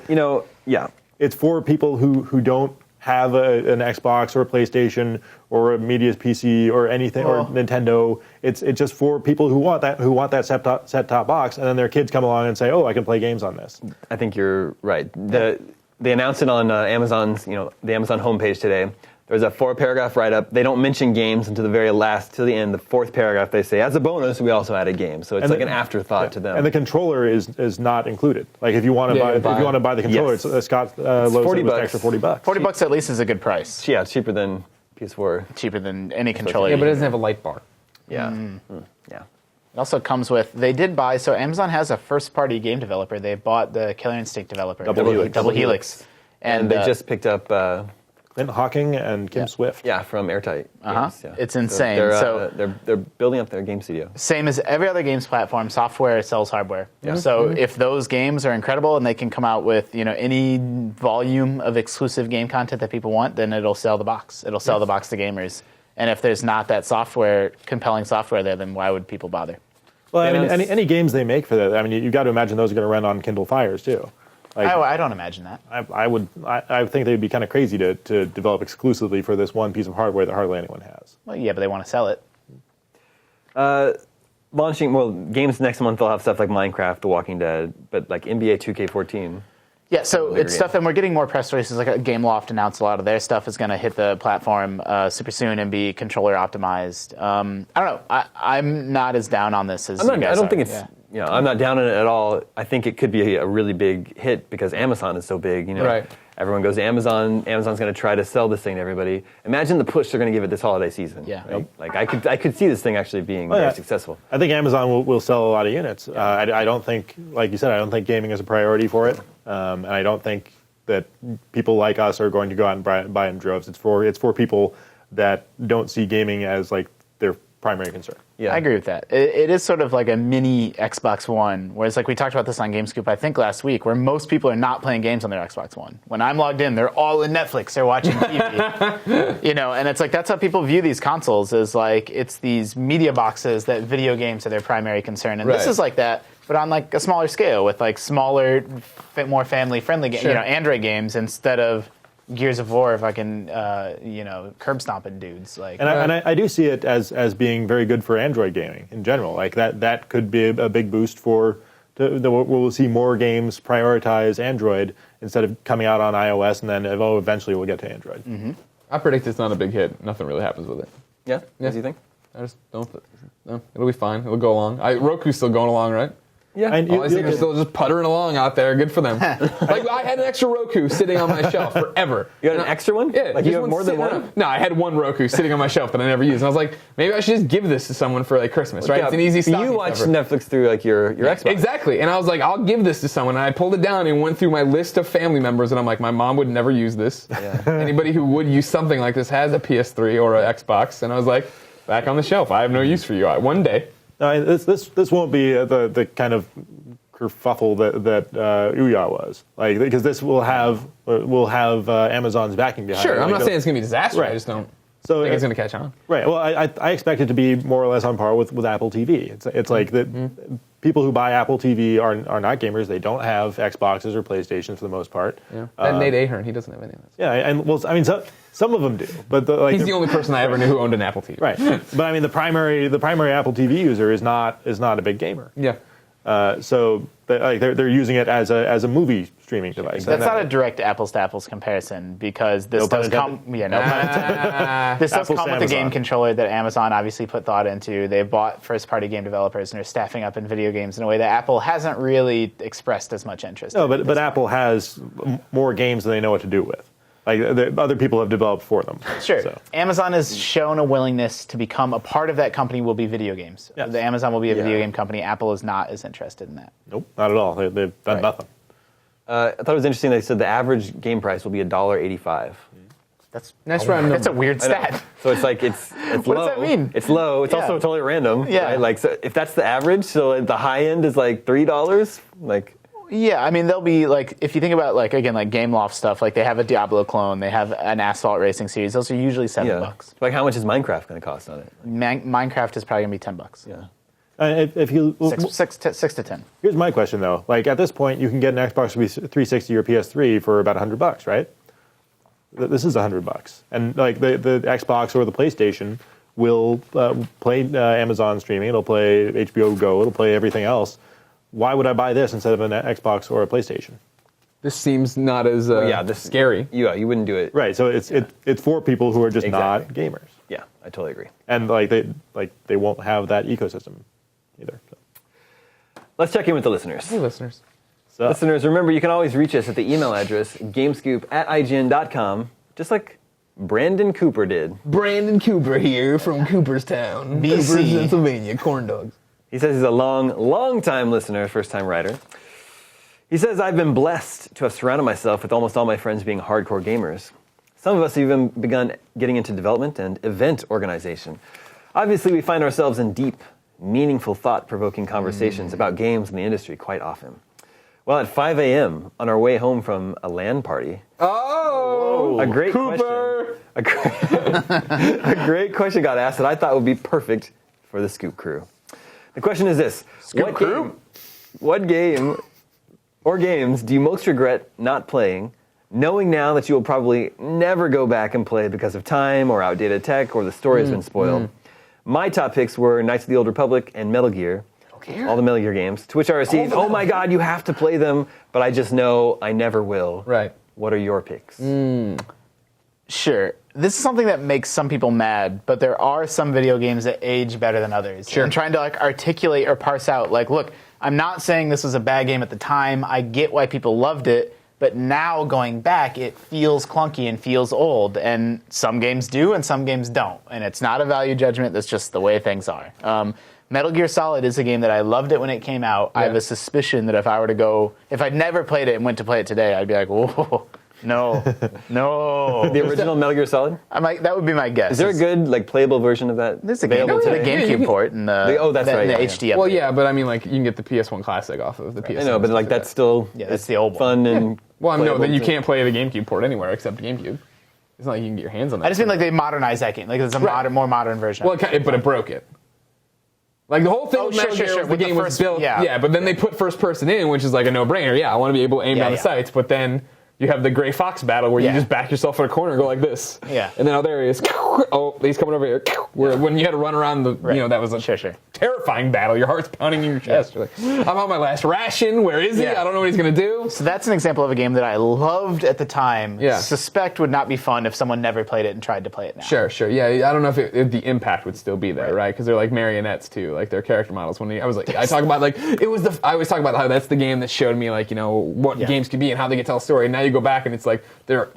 It's for people who don't have an Xbox or a PlayStation or a media PC or anything or Nintendo. It's just for people who want that set-top box, and then their kids come along and say, "Oh, I can play games on this." I think you're right. They announced it on Amazon's the Amazon homepage today. There's a 4-paragraph write-up. They don't mention games until the very last, to the end. The 4th paragraph, they say, as a bonus, we also added games. So it's like an afterthought to them. And the controller is not included. Like if you want to buy the controller, it's Scott Lowe said it was an extra $40. $40 at least is a good price. Yeah, it's cheaper than PS4. Cheaper than any controller. Yeah, but it doesn't have a light bar. Yeah. Yeah. It also comes with, so Amazon has a first-party game developer. They bought the Killer Instinct developer. Double Helix. And they just picked up... Clint Hawking and Kim Swift. Yeah, from Airtight Games. Yeah. It's insane. They're building up their game studio. Same as every other games platform, software sells hardware. Yeah. So if those games are incredible and they can come out with any volume of exclusive game content that people want, then it'll sell the box. It'll sell the box to gamers. And if there's not that compelling software there, then why would people bother? Well, any games they make for that, I mean, you've got to imagine those are going to run on Kindle Fires too. Like, I don't imagine that. I think they'd be kind of crazy to develop exclusively for this one piece of hardware that hardly anyone has. Well, yeah, but they want to sell it. Launching games next month. They'll have stuff like Minecraft, The Walking Dead, but like NBA 2K14. Yeah, so it's stuff, and we're getting more press releases. Like Gameloft announced a lot of their stuff is going to hit the platform super soon and be controller optimized. I don't know. I'm not as down on this as you guys I don't are. think it's. I'm not down on it at all. I think it could be a really big hit because Amazon is so big. Right. Everyone goes to Amazon. Amazon's going to try to sell this thing to everybody. Imagine the push they're going to give it this holiday season. Yeah. Right? Like I could see this thing actually being very successful. I think Amazon will sell a lot of units. I don't think, like you said, I don't think gaming is a priority for it, and I don't think that people like us are going to go out and buy in droves. It's for people that don't see gaming as like their primary concern. Yeah. I agree with that. It is sort of like a mini Xbox One, whereas like we talked about this on GameScoop, I think last week, where most people are not playing games on their Xbox One. When I'm logged in, they're all in Netflix, they're watching TV. And it's like that's how people view these consoles, is like it's these media boxes that video games are their primary concern. And this is like that, but on like a smaller scale with like smaller, more family-friendly games, Android games instead of Gears of War, fucking, curb stomping dudes. Like, and I do see it as being very good for Android gaming in general. Like that could be a big boost for. We'll see more games prioritize Android instead of coming out on iOS, and then eventually we'll get to Android. Mm-hmm. I predict it's not a big hit. Nothing really happens with it. Yeah? What do you think? I just don't. No, it'll be fine. It'll go along. Roku's still going along, right? Yeah. And All these things are still just puttering along out there. Good for them. Like, I had an extra Roku sitting on my shelf forever. You got an extra one? Yeah. Like, you have more than one? No, I had one Roku sitting on my shelf that I never used. And I was like, maybe I should just give this to someone for, like, Christmas, right? Yeah, It's an easy stocking you watch stuffer. Netflix through, like, your Xbox. Exactly. And I was like, I'll give this to someone. And I pulled it down and went through my list of family members. And I'm like, my mom would never use this. Yeah. Anybody who would use something like this has a PS3 or an Xbox. And I was like, back on the shelf. I have no use for you. One day. No, this won't be the kind of kerfuffle that Ouya was, like, because this will have Amazon's backing behind it. Sure, I'm Like, not saying it's going to be a disaster. Right. I just don't So think it's going to catch on. Right. Well, I expect it to be more or less on par with Apple TV. It's like that. People who buy Apple TV are not gamers. They don't have Xboxes or PlayStations for the most part. Yeah. That Nate Ahern, he doesn't have any of that. Yeah, and well, I mean, some of them do, but He's the only person I ever knew who owned an Apple TV. right. But I mean, the primary Apple TV user is not a big gamer. Yeah. So they're using it as a movie streaming device. That's not a direct apples to apples comparison, because this does come. Yeah, no pun intended. This does Apples come to with a game Amazon. controller that Amazon obviously put thought into. They've bought first-party game developers and are staffing up in video games in a way that Apple hasn't really expressed as much interest. No, in. but Apple has more games than they know what to do with. Like other people have developed for them. Sure. So. Amazon has shown a willingness to become a part of that company will be video games. Yes. The Amazon will be a video game company. Apple is not as interested in that. Nope, not at all. They've done nothing. I thought it was interesting. They said the average game price will be $1.85. That's random. That's a weird stat. So it's like it's What low. does that mean? It's low. It's Yeah. also totally random. Yeah. Right? Like, so if that's the average, so the high end is like $3. Like, Yeah, I mean, they'll be like, if you think about like Gameloft stuff, like they have a Diablo clone, they have an Asphalt Racing series. Those are usually $7. Like, how much is Minecraft going to cost on it? Minecraft is probably gonna be $10. Yeah. If you Six to 10. Here's my question though. Like at this point, you can get an Xbox 360 or PS3 for about $100, right? This is $100, and like the Xbox or the PlayStation will play Amazon streaming. It'll play HBO Go. It'll play everything else. Why would I buy this instead of an Xbox or a PlayStation? This seems not as this scary. You wouldn't do it. Right. So it's for people who are just not gamers, Yeah, I totally agree. and they won't have that ecosystem either. So. Let's check in with the listeners. Hey, listeners. So, Listeners, remember, you can always reach us at the email address, gamescoop@ign.com, just like Brandon Cooper did. Brandon Cooper here from Cooperstown, BC. Cooper, Pennsylvania. Corn dogs. He says he's a long time listener, first-time writer. He says, I've been blessed to have surrounded myself with almost all my friends being hardcore gamers. Some of us have even begun getting into development and event organization. Obviously, we find ourselves in deep, meaningful, thought-provoking conversations about games in the industry quite often. Well, at 5 a.m. on our way home from a LAN party, Oh, a great Cooper. question. A great question got asked that I thought would be perfect for the Scoop crew. The question is this: what game or games do you most regret not playing, knowing now that you will probably never go back and play because of time or outdated tech or the story has been spoiled? My top picks were Knights of the Old Republic and Metal Gear. All the Metal Gear games, to which I received, oh my God, you have to play them, but I just know I never will. Right. What are your picks? Sure. This is something that makes some people mad, but there are some video games that age better than others. Sure. And trying to like articulate or parse out, like, look, I'm not saying this was a bad game at the time. I get why people loved it, but now going back, it feels clunky and feels old. And some games do and some games don't. And it's not a value judgment. That's just the way things are. Metal Gear Solid is a game that I loved it when it came out. Yeah. I have a suspicion that if I'd never played it and went to play it today, I'd be like, whoa. No. The original Metal Gear Solid? That would be my guess. Is there a good like playable version of that? There's a game available the today? GameCube port and that's right, the yeah. HD update. Well, yeah, but I mean, like, you can get the PS1 Classic off of the PS1. I know, but like that's still that's the old fun one. and Well, I know playable that you too. can't play the GameCube port anywhere except GameCube. It's not like you can get your hands on that. I just mean like they modernized that game. Like it's a more modern version. Well, but it broke it. Like the whole thing Oh, with Metal Gear was the with the game was first- built. yeah. But then they put first person in, which is like a no-brainer. Yeah, I want to be able to aim down the sights, but then you have the Gray Fox battle where you just back yourself in a corner and go like this. Yeah. And then there he is. Oh, he's coming over here. Where when you had to run around that was a terrifying battle. Your heart's pounding in your chest. You're like, I'm on my last ration. Where is he? Yeah. I don't know what he's going to do. So that's an example of a game that I loved at the time. Yeah. Suspect would not be fun if someone never played it and tried to play it now. Sure. Yeah, I don't know if the impact would still be there, right? Because they're like marionettes too, like they're character models. I always talk about how that's the game that showed me like what games could be and how they could tell a story. And now you go back and it's like they're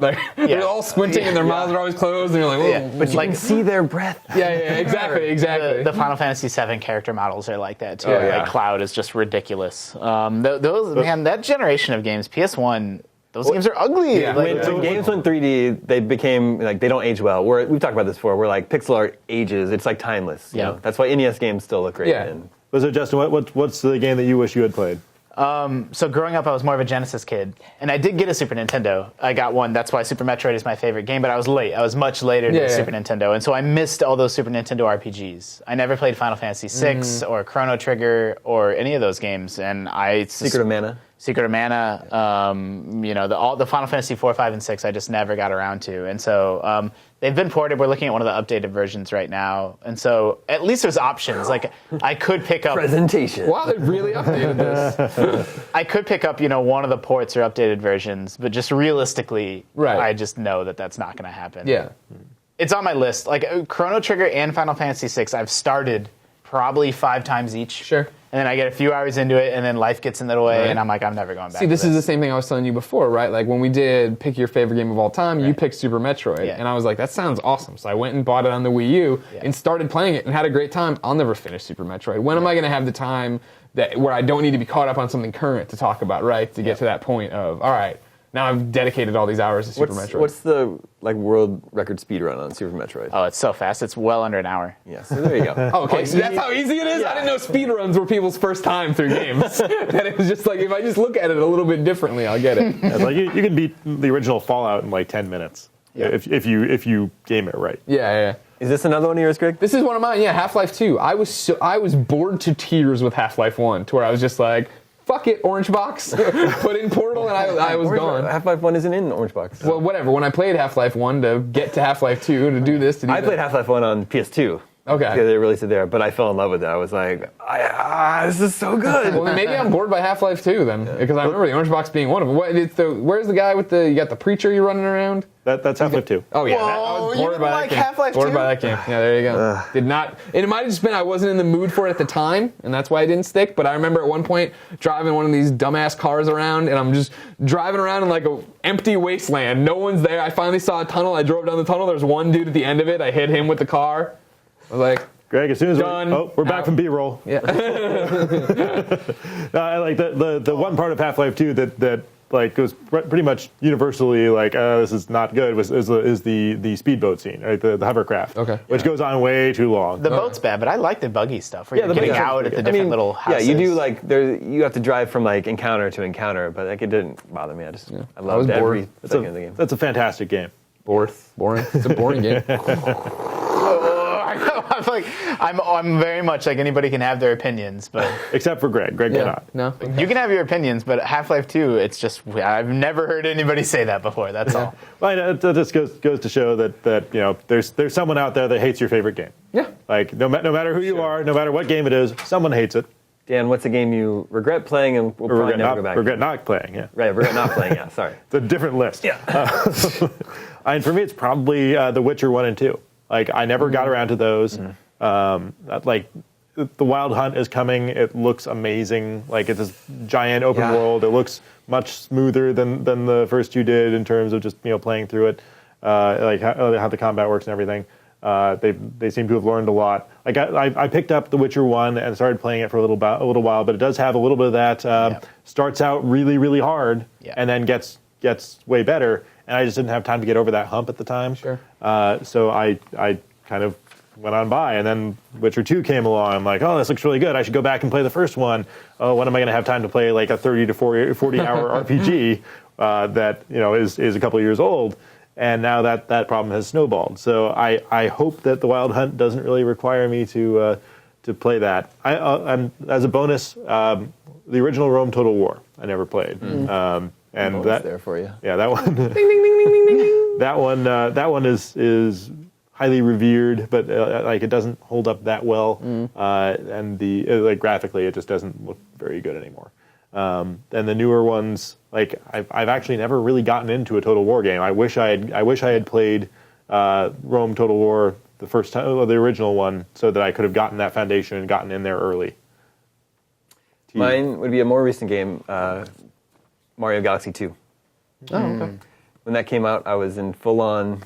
all squinting and their mouths are always closed and you're like, Yeah. But you can see their breath. yeah, exactly. The Final Fantasy VII character models are like that too. Oh, yeah. Like Cloud is just ridiculous. That generation of games, PS1, those games are ugly. Yeah. Like, When games went 3D, they became like they don't age well. We've talked about this before. Where like pixel art ages, it's like timeless. You know? That's why NES games still look great. Yeah. And So Justin, what's the game that you wish you had played? So growing up, I was more of a Genesis kid, and I did get a Super Nintendo. I got one. That's why Super Metroid is my favorite game. But I was late. I was much later than the Super Nintendo, and so I missed all those Super Nintendo RPGs. I never played Final Fantasy VI or Chrono Trigger or any of those games. And Secret of Mana. All the Final Fantasy 4, 5, and 6 I just never got around to. And so they've been ported. We're looking at one of the updated versions right now. And so at least there's options. Like I could pick up... Presentation. Wow, they really updated this. I could pick up, one of the ports or updated versions, but just realistically, I just know that that's not going to happen. Yeah. It's on my list. Like Chrono Trigger and Final Fantasy VI, I've started probably 5 times each. Sure. And then I get a few hours into it, and then life gets in the way, and I'm like, I'm never going back. See, this is the same thing I was telling you before, right? Like when we did pick your favorite game of all time, you picked Super Metroid, and I was like, that sounds awesome. So I went and bought it on the Wii U and started playing it and had a great time. I'll never finish Super Metroid. When am I going to have the time where I don't need to be caught up on something current to talk about, right? To get to that point of, all right, now I've dedicated all these hours to Super Metroid. What's the world record speed run on Super Metroid? Oh, it's so fast. It's well under an hour. Yeah, so there you go. Okay, so that's how easy it is? I didn't know speedruns were people's first time through games. That it was just like, if I just look at it a little bit differently, I'll get it. It's like you can beat the original Fallout in like 10 minutes if you game it right. Yeah. Is this another one of yours, Greg? This is one of mine, Half-Life 2. I was bored to tears with Half-Life 1, to where I was just like, fuck it, Orange Box. Put in Portal, and I was gone. Half-Life 1 isn't in Orange Box. Well, whatever. When I played Half-Life 1 to get to Half-Life 2, to do this, I played Half-Life 1 on PS2. Okay. Because they released it there, but I fell in love with it. I was like, this is so good. Well, then maybe I'm bored by Half-Life 2 then, because I remember the Orange Box being one of them. Where's the guy with you got the preacher you running around? That's Half-Life 2. Oh yeah, Whoa, I was you bored didn't by like that game. Half-Life Bored 2? by that game. Yeah, there you go. Did not. And it might have just been I wasn't in the mood for it at the time, and that's why I didn't stick. But I remember at one point driving one of these dumbass cars around, and I'm just driving around in like an empty wasteland. No one's there. I finally saw a tunnel. I drove down the tunnel. There's one dude at the end of it. I hit him with the car. I was like, Greg, as soon as Done. we're back from B-roll. yeah. I like the one part of Half-Life 2 that like was pretty much universally like this is not good is the speedboat scene, right? The hovercraft, which goes on way too long. The boat's bad, but I like the buggy stuff where you're the getting buggy out stuff's at the pretty good. different little houses. Yeah, you do like you have to drive from like encounter to encounter, but like it didn't bother me. I was loved bored. every second of the game. That's a fantastic game. Boring. It's a boring game. I'm like, I'm very much like anybody can have their opinions, but Except for Greg. Greg cannot. No. you can have your opinions. But Half-Life 2, it's just I've never heard anybody say that before. That's all. Well, that just goes to show that there's someone out there that hates your favorite game. Yeah. Like no matter who you are, no matter what game it is, someone hates it. Dan, what's a game you regret playing and will probably never go back to? Regret not playing. Yeah. Right, regret not playing. Yeah, sorry. It's a different list. Yeah. And for me, it's probably The Witcher 1 and 2. Like, I never got around to those. Like, The Wild Hunt is coming. It looks amazing. Like, it's this giant open world. It looks much smoother than the first two did in terms of just, playing through it. Like, how the combat works and everything. They seem to have learned a lot. Like, I picked up The Witcher 1 and started playing it for a little while, but it does have a little bit of that. Starts out really, really hard and then gets gets way better, and I just didn't have time to get over that hump at the time. Sure. So I kind of went on by, and then Witcher 2 came along. I'm like, oh, this looks really good. I should go back and play the first one. Oh, when am I going to have time to play like a 30 to 40 hour RPG that is a couple of years old? And now that problem has snowballed. So I hope that the Wild Hunt doesn't really require me to play that. I'm, as a bonus, the original Rome Total War I never played. And that there for you. Yeah, that one. Ding, ding, ding, ding, ding, ding. That one is highly revered, but like it doesn't hold up that well, and like graphically it just doesn't look very good anymore. And the newer ones, like I've actually never really gotten into a Total War game. I wish I had played Rome Total War the first time, the original one, so that I could have gotten that foundation and gotten in there early. Mine would be a more recent game, Mario Galaxy 2. Oh, okay. When that came out, I was in full-on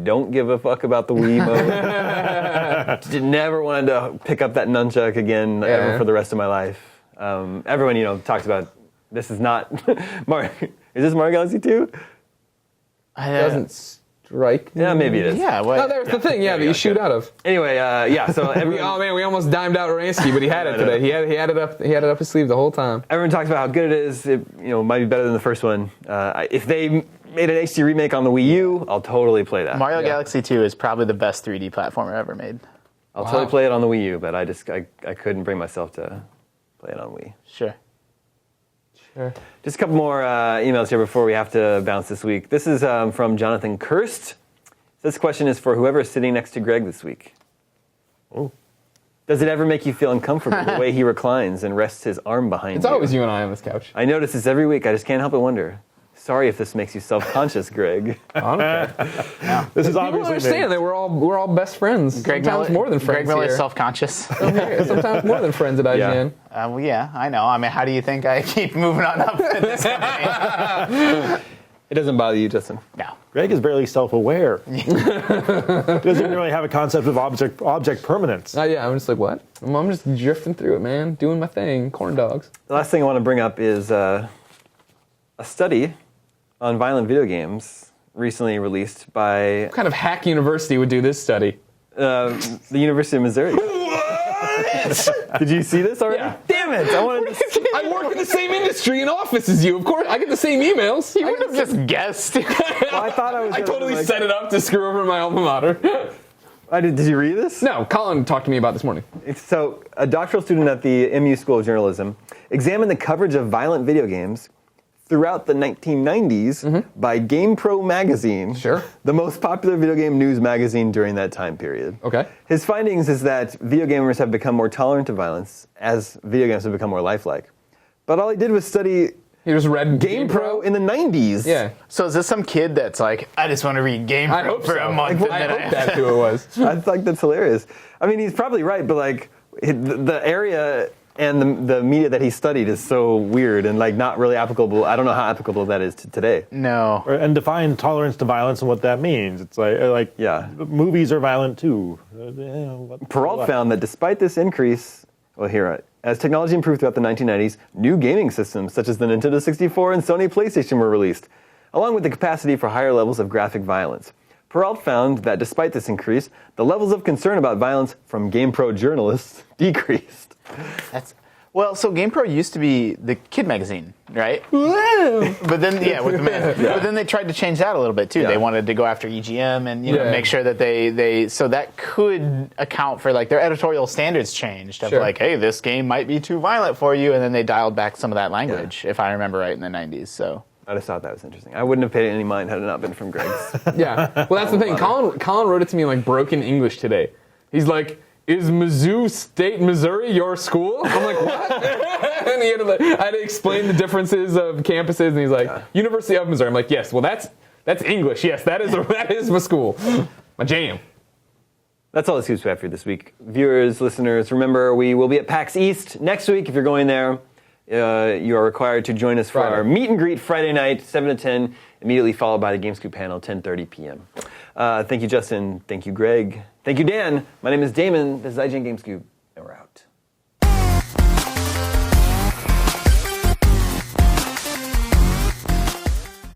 don't give a fuck about the Wii mode. Never wanted to pick up that nunchuck again ever for the rest of my life. Everyone, talks about this is not Mario. Is this Mario Galaxy 2? Doesn't strike me. Yeah, maybe it is. Yeah. Well, Oh, there's the thing. Yeah, that you shoot out of. Anyway, so Oh man, we almost dimed out Ransky, but he had it today. He had it up. He had it up his sleeve the whole time. everyone talks about how good it is. It might be better than the first one. If they made an HD remake on the Wii U, I'll totally play that. Mario Galaxy 2 is probably the best 3D platformer ever made. I'll totally play it on the Wii U, but I couldn't bring myself to play it on Wii. Sure. Sure. Just a couple more emails here before we have to bounce this week. This is from Jonathan Kirst. This question is for whoever is sitting next to Greg this week. Oh. Does it ever make you feel uncomfortable the way he reclines and rests his arm behind It's you? always you and I on this couch. I notice this every week. I just can't help but wonder. Sorry if this makes you self-conscious, Greg. I don't care. This is People obviously understand that we're all best friends. Greg Sometimes Miller, more than friends Greg Miller's here. self-conscious. Sometimes more than friends at IGN. Well, yeah, I know. I mean, how do you think I keep moving on up in this company? It doesn't bother you, Justin? No. Greg is barely self-aware. Doesn't really have a concept of object permanence. Yeah, I'm just like, what? I'm just drifting through it, man. Doing my thing. Corn dogs. The last thing I want to bring up is a study on violent video games recently released by What kind of hack university would do this study? the University of Missouri. Did you see this already? Yeah. Damn it! I wanted to. I work in the same industry and office as you. Of course, I get the same emails. You would have just guessed. Well, I thought I was. I gonna, totally like- set it up to screw over my alma mater. Did you read this? No, Colin talked to me about this morning. So, a doctoral student at the MU School of Journalism examined the coverage of violent video games throughout the 1990s by GamePro magazine, Sure. the most popular video game news magazine during that time period. Okay. His findings is that video gamers have become more tolerant to violence as video games have become more lifelike. But all he did was study He just read GamePro in the 90s. Yeah. So is this some kid that's like, I just want to read Game I Pro hope for so. a month? I hope that's who it was. I think that's hilarious. I mean, he's probably right, but like the area and the media that he studied is so weird and like not really applicable. I don't know how applicable that is to today. No. And define tolerance to violence and what that means. It's like Yeah. movies are violent too. Peralt found that despite this increase, as technology improved throughout the 1990s, new gaming systems such as the Nintendo 64 and Sony PlayStation were released, along with the capacity for higher levels of graphic violence. Peralt found that despite this increase, the levels of concern about violence from GamePro journalists decreased. So GamePro used to be the kid magazine, right? But then, with the man. But then they tried to change that a little bit too. Yeah. They wanted to go after EGM and Yeah. make sure that they so that could account for like their editorial standards changed of Sure. like, hey, this game might be too violent for you, and then they dialed back some of that language, if I remember right, in the 90s. So. I just thought that was interesting. I wouldn't have paid any mind had it not been from Greg's. Yeah. Well, that's the thing. Colin wrote it to me in like broken English today. He's like, is Mizzou State, Missouri your school? I'm like, what? And I had to explain the differences of campuses, and he's like, University of Missouri. I'm like, yes, well, that's English. Yes, that is my school. My jam. That's all the scoops we have for you this week. Viewers, listeners, remember we will be at PAX East next week. If you're going there, you are required to join us for Friday. our meet and greet Friday night, 7 to 10, immediately followed by the GameScoop panel, 10:30 p.m. Thank you, Justin. Thank you, Greg. Thank you, Dan. My name is Damon. This is IGN GameScoop.